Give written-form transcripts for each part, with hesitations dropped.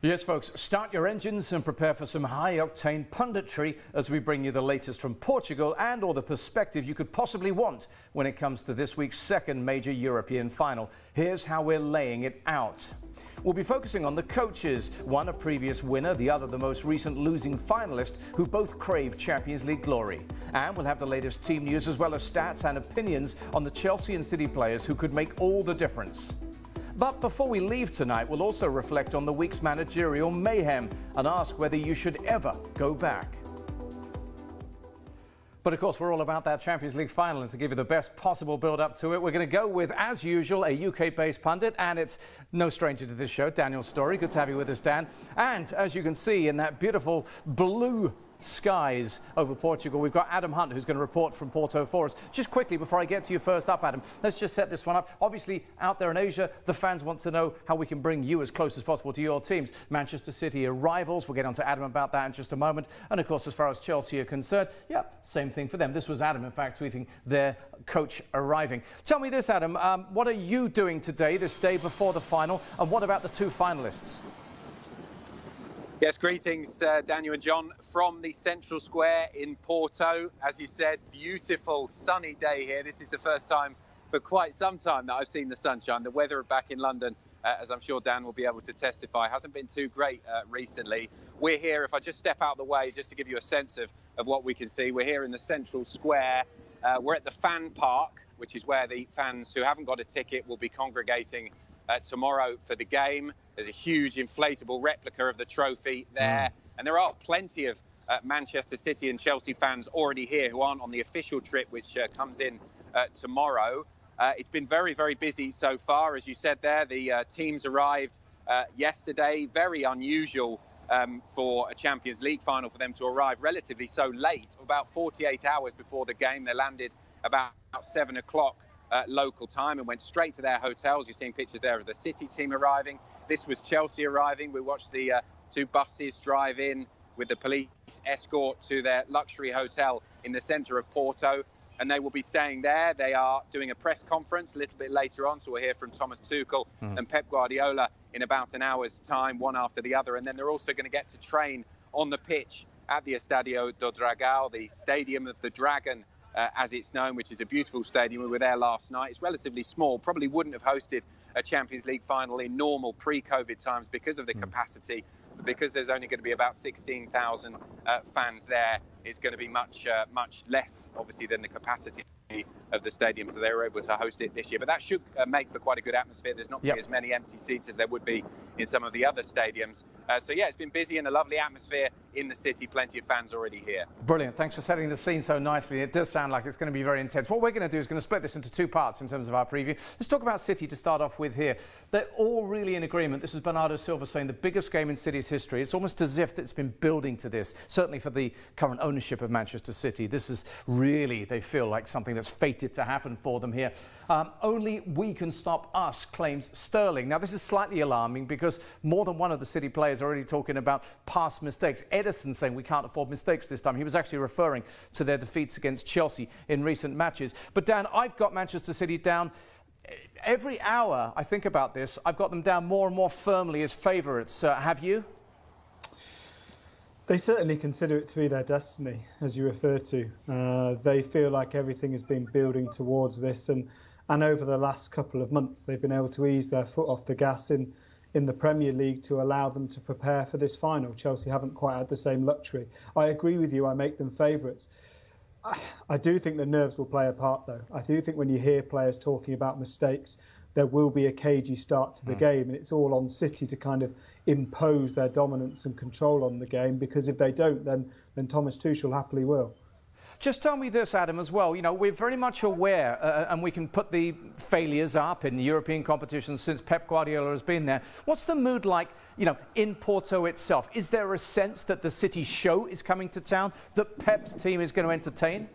Yes, folks, start your engines and prepare for some high-octane punditry as we bring you the latest from Portugal and all the perspective you could possibly want when it comes to this week's second major European final. Here's how we're laying it out. We'll be focusing on the coaches, one a previous winner, the other the most recent losing finalist, who both crave Champions League glory. And we'll have the latest team news as well as stats and opinions on the Chelsea and City players who could make all the difference. But before we leave tonight, we'll also reflect on the week's managerial mayhem and ask whether you should ever go back. But of course, we're all about that Champions League final, and to give you the best possible build-up to it, we're going to go with, as usual, a UK-based pundit, and it's no stranger to this show, Daniel Storey. Good to have you with us, Dan. And as you can see in that beautiful blue skies over Portugal, we've got Adam Hunt, who's going to report from Porto for us. Just quickly, before I get to you first up, Adam, let's just set this one up. Obviously, out there in Asia, the fans want to know how we can bring you as close as possible to your teams. Manchester City are rivals. We'll get on to Adam about that in just a moment. And of course, as far as Chelsea are concerned, yeah, same thing for them. This was Adam, in fact, tweeting their coach arriving. Tell me this, Adam, what are you doing today, this day before the final, and what about the two finalists? Yes, greetings, Daniel and John, from the Central Square in Porto. As you said, beautiful sunny day here. This is the first time for quite some time that I've seen the sunshine. The weather back in London, as I'm sure Dan will be able to testify, hasn't been too great recently. We're here, if I just step out the way, just to give you a sense of what we can see. We're here in the Central Square. We're at the fan park, which is where the fans who haven't got a ticket will be congregating tomorrow for the game. There's a huge inflatable replica of the trophy there. And there are plenty of Manchester City and Chelsea fans already here who aren't on the official trip, which comes in tomorrow. It's been very, very busy so far. As you said there, the teams arrived yesterday. Very unusual for a Champions League final for them to arrive relatively so late, about 48 hours before the game. They landed about 7 o'clock local time and went straight to their hotels. You're seeing pictures there of the City team arriving. This was Chelsea arriving. We watched the two buses drive in with the police escort to their luxury hotel in the centre of Porto, and they will be staying there. They are doing a press conference a little bit later on, so we'll hear from Thomas Tuchel and Pep Guardiola in about an hour's time, one after the other, and then they're also going to get to train on the pitch at the Estadio do Dragão, the Stadium of the Dragon, as it's known, which is a beautiful stadium. We were there last night. It's relatively small, probably wouldn't have hosted a Champions League final in normal pre-COVID times because of the capacity. But because there's only going to be about 16,000 fans there, it's going to be much less, obviously, than the capacity of the stadium, so they were able to host it this year. But that should make for quite a good atmosphere. There's not going to be as many empty seats as there would be in some of the other stadiums. So yeah, it's been busy and a lovely atmosphere in the city. Plenty of fans already here. Brilliant. Thanks for setting the scene so nicely. It does sound like it's going to be very intense. What we're going to do is going to split this into two parts in terms of our preview. Let's talk about City to start off with here. They're all really in agreement. This is Bernardo Silva saying the biggest game in City's history. It's almost as if it's been building to this, certainly for the current ownership of Manchester City. This is really, they feel like something that's fated to happen for them here. Only we can stop us, claims Sterling. Now, this is slightly alarming because more than one of the City players are already talking about past mistakes. Edison saying we can't afford mistakes this time. He was actually referring to their defeats against Chelsea in recent matches. But Dan, I've got Manchester City down. Every hour I think about this, I've got them down more and more firmly as favourites. Have you? They certainly consider it to be their destiny, as you refer to. They feel like everything has been building towards this, and over the last couple of months, they've been able to ease their foot off the gas in the Premier League to allow them to prepare for this final. Chelsea haven't quite had the same luxury. I agree with you. I make them favourites. I do think the nerves will play a part, though. I do think when you hear players talking about mistakes, there will be a cagey start to the game, and it's all on City to kind of impose their dominance and control on the game, because if they don't, then Thomas Tuchel happily will. Just tell me this, Adam, as well. You know, we're very much aware, and we can put the failures up in European competitions since Pep Guardiola has been there. What's the mood like, you know, in Porto itself? Is there a sense that the City show is coming to town, that Pep's team is going to entertain?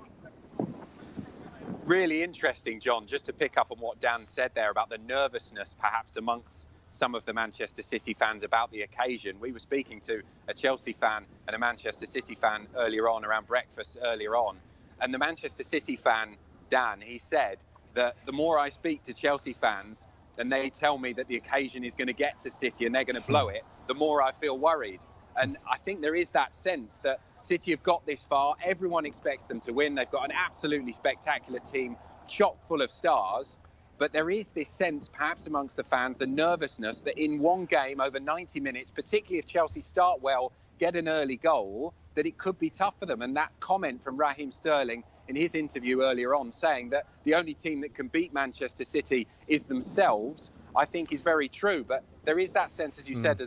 Really interesting, John, just to pick up on what Dan said there about the nervousness perhaps amongst some of the Manchester City fans about the occasion. We were speaking to a Chelsea fan and a Manchester City fan earlier on, around breakfast earlier on. And the Manchester City fan, Dan, he said that the more I speak to Chelsea fans, then they tell me that the occasion is going to get to City and they're going to blow it. the more I feel worried. And I think there is that sense that City have got this far. Everyone expects them to win. They've got an absolutely spectacular team, chock full of stars. But there is this sense, perhaps amongst the fans, the nervousness that in one game over 90 minutes, particularly if Chelsea start well, get an early goal, that it could be tough for them. And that comment from Raheem Sterling in his interview earlier on, saying that the only team that can beat Manchester City is themselves, I think is very true. But there is that sense, as you said,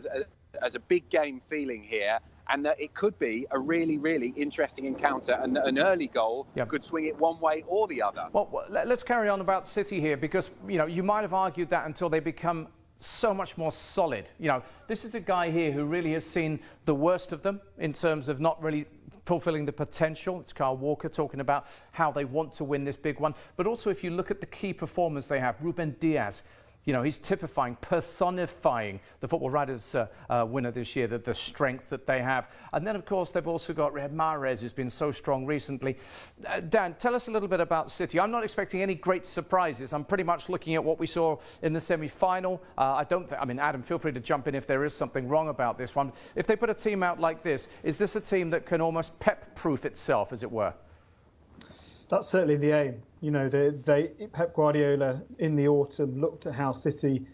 as a big game feeling here, and that it could be a really, really interesting encounter, and an early goal could swing it one way or the other. Well, let's carry on about City here, because, you know, you might have argued that until they become so much more solid. You know, this is a guy here who really has seen the worst of them in terms of not really fulfilling the potential. It's Kyle Walker talking about how they want to win this big one. But also, if you look at the key performers they have, Ruben Diaz, you know, he's typifying, personifying the Football Writers winner this year, the strength that they have. And then, of course, they've also got Riyad Mahrez, who's been so strong recently. Dan, tell us a little bit about City. I'm not expecting any great surprises. I'm pretty much looking at what we saw in the semi-final. I mean, Adam, feel free to jump in if there is something wrong about this one. If they put a team out like this, is this a team that can almost Pep-proof itself, as it were? That's certainly the aim. You know, Pep Guardiola in the autumn looked at how City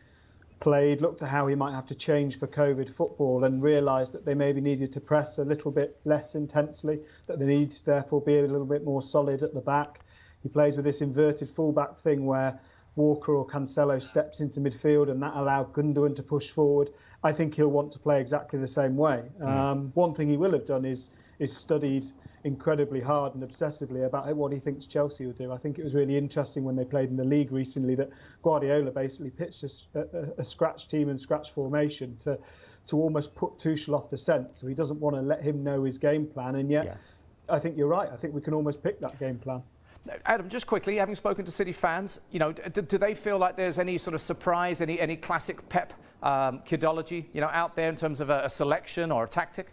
played, looked at how he might have to change for COVID football, and realised that they maybe needed to press a little bit less intensely, that they needed to therefore be a little bit more solid at the back. He plays with this inverted fullback thing where Walker or Cancelo steps into midfield, and that allowed Gundogan to push forward. I think he'll want to play exactly the same way. One thing he will have done is studied incredibly hard and obsessively about what he thinks Chelsea will do. I think it was really interesting when they played in the league recently that Guardiola basically pitched a scratch team and scratch formation to almost put Tuchel off the scent. So he doesn't want to let him know his game plan. And yet, I think you're right. I think we can almost pick that game plan. Adam, just quickly, having spoken to City fans, you know, do they feel like there's any sort of surprise, any classic Pep kidology, you know, out there in terms of a selection or a tactic?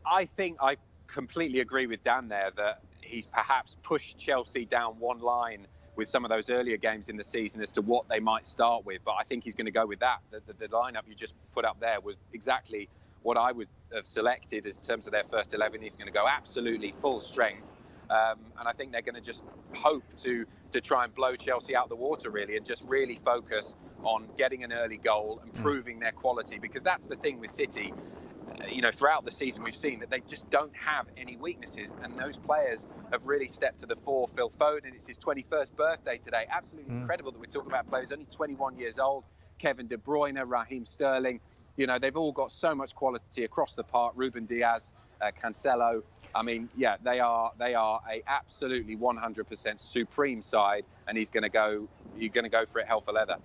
I think I completely agree with Dan there that he's perhaps pushed Chelsea down one line with some of those earlier games in the season as to what they might start with. But I think he's going to go with that. The lineup you just put up there was exactly what I would have selected as in terms of their first 11. He's going to go absolutely full strength. And I think they're going to just hope to try and blow Chelsea out the water, really, and just really focus on getting an early goal and proving their quality. Because that's the thing with City. You know, throughout the season, we've seen that they just don't have any weaknesses, and those players have really stepped to the fore. Phil Foden, it's his 21st birthday today. Absolutely incredible that we're talking about players only 21 years old. Kevin De Bruyne, Raheem Sterling. You know, they've all got so much quality across the park. Ruben Diaz, Cancelo. I mean, yeah, they are a absolutely 100% supreme side, and he's going to go for it hell for leather.